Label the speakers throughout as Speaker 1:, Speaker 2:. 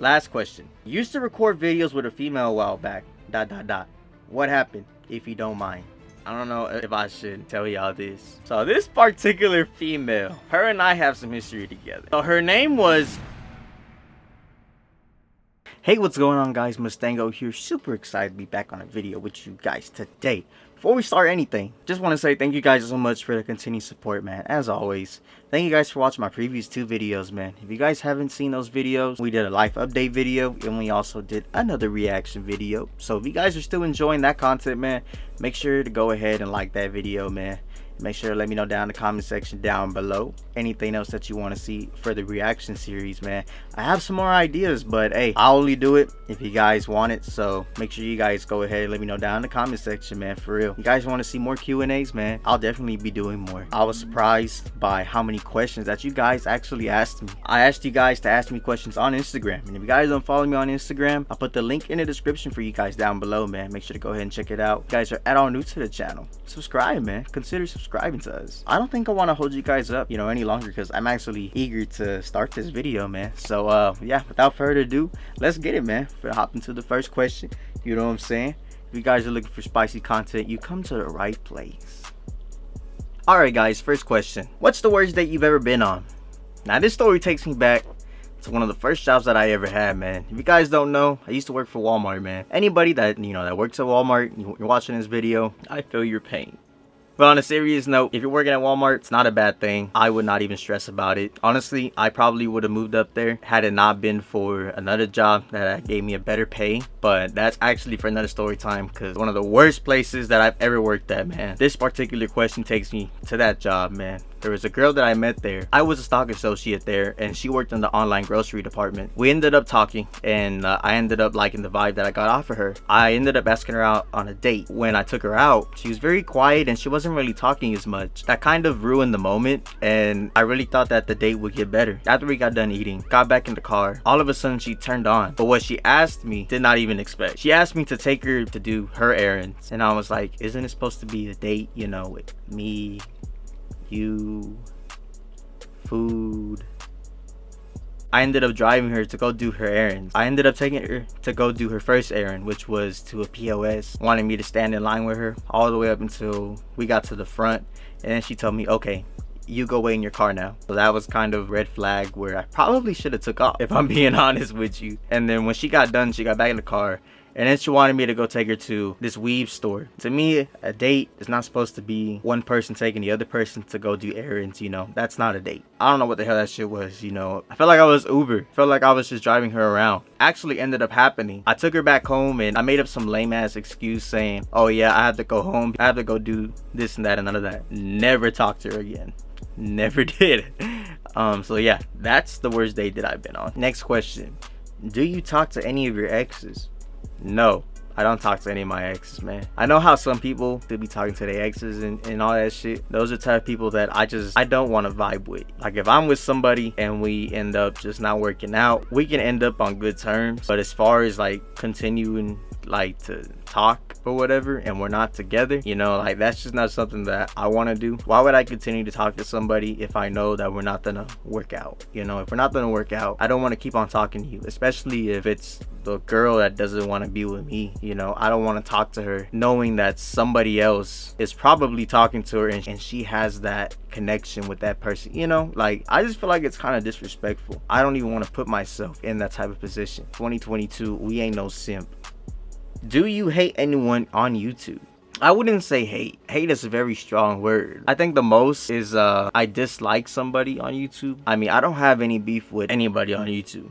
Speaker 1: Last question. Used to record videos with a female a while back. ... What happened, if you don't mind? I don't know if I should tell y'all this. So this particular female, her and I have some history together. So her name was... Hey, what's going on, guys? Mustango here. Super excited to be back on a video with you guys today. Before we start anything, just want to say thank you guys so much for the continued support, man. As always, thank you guys for watching my previous 2 videos, man. If you guys haven't seen those videos, we did a life update video and we also did another reaction video. So if you guys are still enjoying that content, man, make sure to go ahead and like that video, man. Make sure to let me know down in the comment section down below anything else that you want to see for the reaction series, man. I have some more ideas, but hey, I'll only do it if you guys want it. So make sure you guys go ahead and let me know down in the comment section, man. For real, you guys want to see more Q&As, man, I'll definitely be doing more. I was surprised by how many questions that you guys actually asked me. I asked you guys to ask me questions on Instagram, and if you guys don't follow me on Instagram, I'll put the link in the description for you guys down below, man. Make sure to go ahead and check it out. If you guys are at all new to the channel, subscribe, man. Consider subscribing to us. I don't think I want to hold you guys up, any longer, because I'm actually eager to start this video, man. So yeah, without further ado, let's get it, man. For hop into the first question, you know what I'm saying? If you guys are looking for spicy content, you come to the right place. Alright guys, first question. What's the worst date you've ever been on? Now this story takes me back to one of the first jobs that I ever had, man. If you guys don't know, I used to work for Walmart, man. Anybody that that works at Walmart, you're watching this video, I feel your pain. But on a serious note, if you're working at Walmart, it's not a bad thing. I would not even stress about it. Honestly, I probably would have moved up there had it not been for another job that gave me a better pay. But that's actually for another story time, because one of the worst places that I've ever worked at, man. This particular question takes me to that job, man. There was a girl that I met there. I was a stock associate there, and she worked in the online grocery department. We ended up talking, and I ended up liking the vibe that I got off of her. I ended up asking her out on a date. When I took her out, she was very quiet and she wasn't really talking as much. That kind of ruined the moment, and I really thought that the date would get better. After we got done eating, got back in the car, all of a sudden she turned on. But what she asked me, did not even expect. She asked me to take her to do her errands, and I was like, isn't it supposed to be a date, with me, you, food? I ended up driving her to go do her errands. I ended up taking her to go do her first errand, which was to a POS. Wanted me to stand in line with her all the way up until we got to the front, and then she told me, okay, you go wait in your car now. So that was kind of red flag where I probably should have took off, if I'm being honest with you. And then when she got done, she got back in the car, and then she wanted me to go take her to this weave store. To me, a date is not supposed to be one person taking the other person to go do errands, That's not a date. I don't know what the hell that shit was, I felt like I was Uber. Felt like I was just driving her around. Actually ended up happening. I took her back home and I made up some lame ass excuse saying, oh yeah, I have to go home. I have to go do this and that and none of that. Never talked to her again. Never did. So yeah, that's the worst date that I've been on. Next question. Do you talk to any of your exes? No, I don't talk to any of my exes, man. I know how some people could be talking to their exes and all that shit. Those are the type of people that I don't want to vibe with. Like if I'm with somebody and we end up just not working out, we can end up on good terms. But as far as like continuing like to talk or whatever and we're not together, like that's just not something that I want to do. Why would I continue to talk to somebody if I know that we're not gonna work out? If we're not gonna work out, I don't want to keep on talking to you, especially if it's the girl that doesn't want to be with me. I don't want to talk to her knowing that somebody else is probably talking to her and she has that connection with that person. Like I just feel like it's kind of disrespectful. I don't even want to put myself in that type of position. 2022, we ain't no simp. Do you hate anyone on YouTube? I wouldn't say hate. Hate is a very strong word. I think the most is I dislike somebody on YouTube. I mean, I don't have any beef with anybody on YouTube,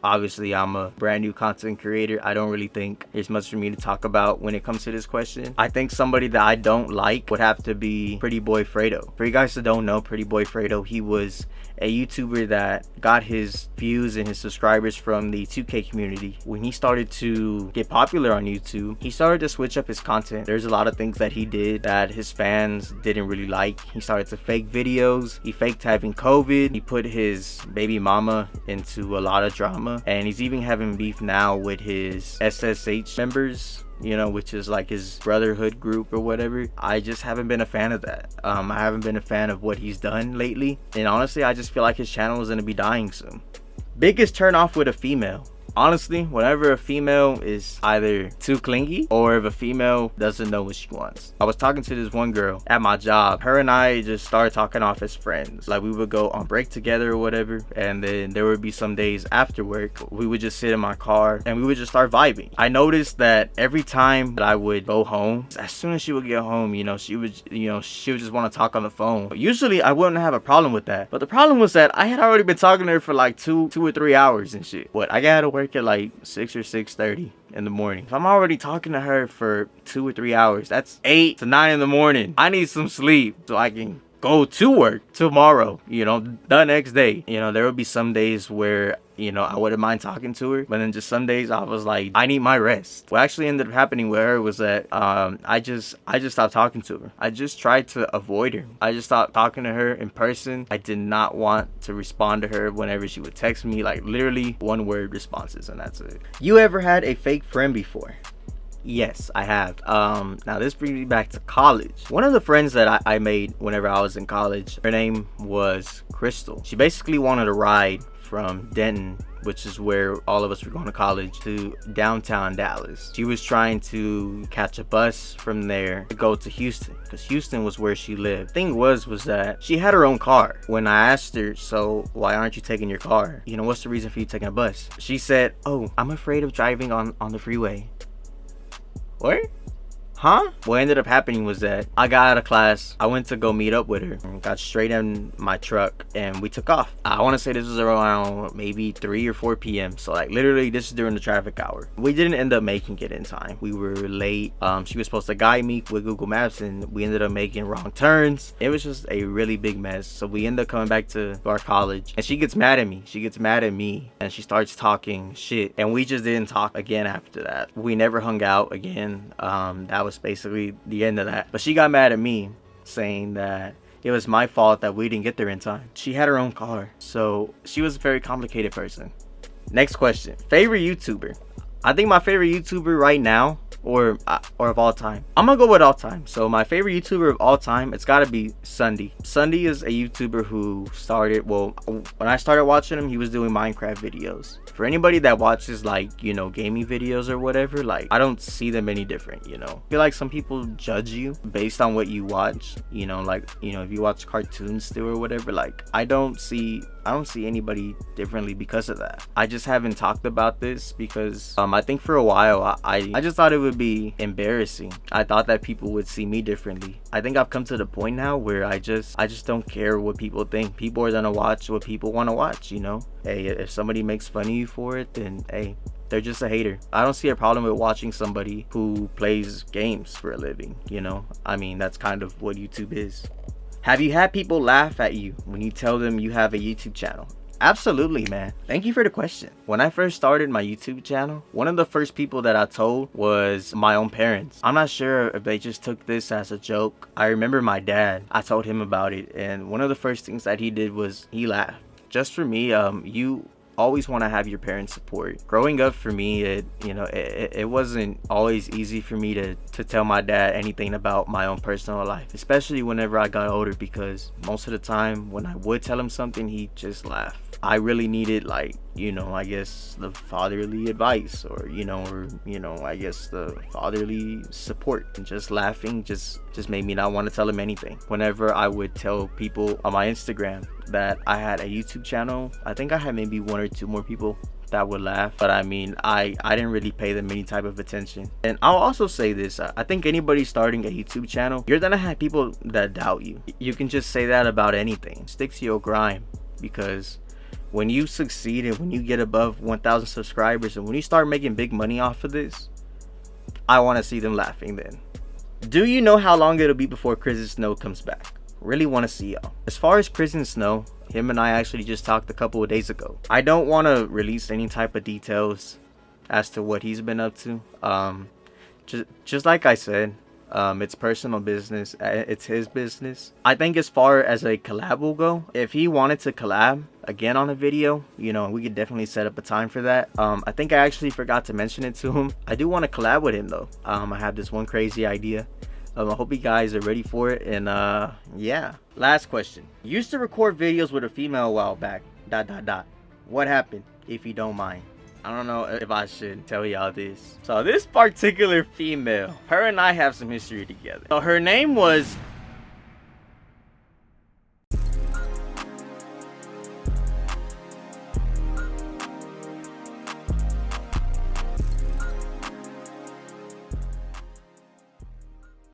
Speaker 1: Obviously, I'm a brand new content creator. I don't really think there's much for me to talk about when it comes to this question. I think somebody that I don't like would have to be Pretty Boy Fredo. For you guys that don't know Pretty Boy Fredo, he was a YouTuber that got his views and his subscribers from the 2K community. When he started to get popular on YouTube, he started to switch up his content. There's a lot of things that he did that his fans didn't really like. He started to fake videos. He faked having COVID. He put his baby mama into a lot of drama, and he's even having beef now with his SSH members, which is like his brotherhood group or whatever. I just haven't been a fan of that. I haven't been a fan of what he's done lately, and honestly I just feel like his channel is going to be dying soon. Biggest turn off with a female. Honestly, whenever a female is either too clingy or if a female doesn't know what she wants. I was talking to this one girl at my job. Her and I just started talking off as friends. Like we would go on break together or whatever, and then there would be some days after work we would just sit in my car and we would just start vibing. I noticed that every time that I would go home, as soon as she would get home, she would just want to talk on the phone. Usually I wouldn't have a problem with that, but the problem was that I had already been talking to her for like two or 3 hours and shit. I gotta work at like 6 or 6:30 in the morning. If I'm already talking to her for 2 or 3 hours, that's 8 to 9 in the morning. I need some sleep so I can go to work tomorrow, the next day. There would be some days where I wouldn't mind talking to her, but then just some days I was like, I need my rest. What actually ended up happening with her was that I just stopped talking to her. I just tried to avoid her. I just stopped talking to her in person. I did not want to respond to her whenever she would text me, like literally 1-word responses, and that's it. You ever had a fake friend before? Yes, I have. Now this brings me back to college. One of the friends that I made whenever I was in college, her name was Crystal. She basically wanted a ride from Denton, which is where all of us were going to college, to downtown Dallas. She was trying to catch a bus from there to go to Houston, because Houston was where she lived. Thing was that she had her own car. When I asked her, so why aren't you taking your car? What's the reason for you taking a bus? She said, oh, I'm afraid of driving on the freeway. What? Huh? What ended up happening was that I got out of class, I went to go meet up with her, and got straight in my truck, and we took off. I want to say this was around maybe 3 or 4 p.m. So like literally this is during the traffic hour. We didn't end up making it in time. We were late. She was supposed to guide me with Google Maps, and we ended up making wrong turns. It was just a really big mess. So we ended up coming back to our college, and she gets mad at me. And she starts talking shit, and we just didn't talk again after that. We never hung out again. That was basically the end of that. But she got mad at me, saying that it was my fault that we didn't get there in time. She had her own car, so she was a very complicated person. Next question. Favorite YouTuber? I think my favorite YouTuber right now, or of all time, I'm gonna go with all time. So my favorite YouTuber of all time, it's gotta be SSundee. SSundee is a YouTuber who started, when I started watching him, he was doing Minecraft videos. For anybody that watches like gaming videos or whatever, like I don't see them any different. I feel like some people judge you based on what you watch, if you watch cartoons still or whatever. Like I don't see anybody differently because of that. I just haven't talked about this because I think for a while I just thought it would be embarrassing. I thought that people would see me differently. I think I've come to the point now where I just don't care what people think. People are gonna watch what people want to watch. Hey, if somebody makes fun of you for it, then hey, they're just a hater. I don't see a problem with watching somebody who plays games for a living. I mean, that's kind of what YouTube is. Have you had people laugh at you when you tell them you have a YouTube channel? Absolutely, man. Thank you for the question. When I first started my YouTube channel, one of the first people that I told was my own parents. I'm not sure if they just took this as a joke. I remember my dad, I told him about it, and one of the first things that he did was he laughed. Just for me, you always want to have your parents' support. Growing up for me, it wasn't always easy for me to tell my dad anything about my own personal life, especially whenever I got older, because most of the time when I would tell him something, he'd just laugh. I really needed I guess the fatherly advice, or I guess the fatherly support, and just laughing just made me not want to tell him anything. Whenever I would tell people on my Instagram that I had a YouTube channel, I think I had maybe 1 or 2 more people that would laugh, but I mean I didn't really pay them any type of attention. And I'll also say this, I think anybody starting a YouTube channel, you're gonna have people that doubt you. You can just say that about anything. Stick to your grind, because when you succeed and when you get above 1,000 subscribers and when you start making big money off of this, I want to see them laughing then. Do you know how long it'll be before Chris Snow comes back? Really want to see y'all. As far as Chris Snow, him and I actually just talked a couple of days ago. I don't want to release any type of details as to what he's been up to. Just like I said, it's personal business. It's his business. I think as far as a collab will go, if he wanted to collab again on a video, we could definitely set up a time for that. I think I actually forgot to mention it to him. I do want to collab with him though. I have this one crazy idea. I hope you guys are ready for it. And yeah. Last question. Used to record videos with a female a while back. what happened, if you don't mind? I don't know if I should tell y'all this. So this particular female, her and I have some history together. So her name was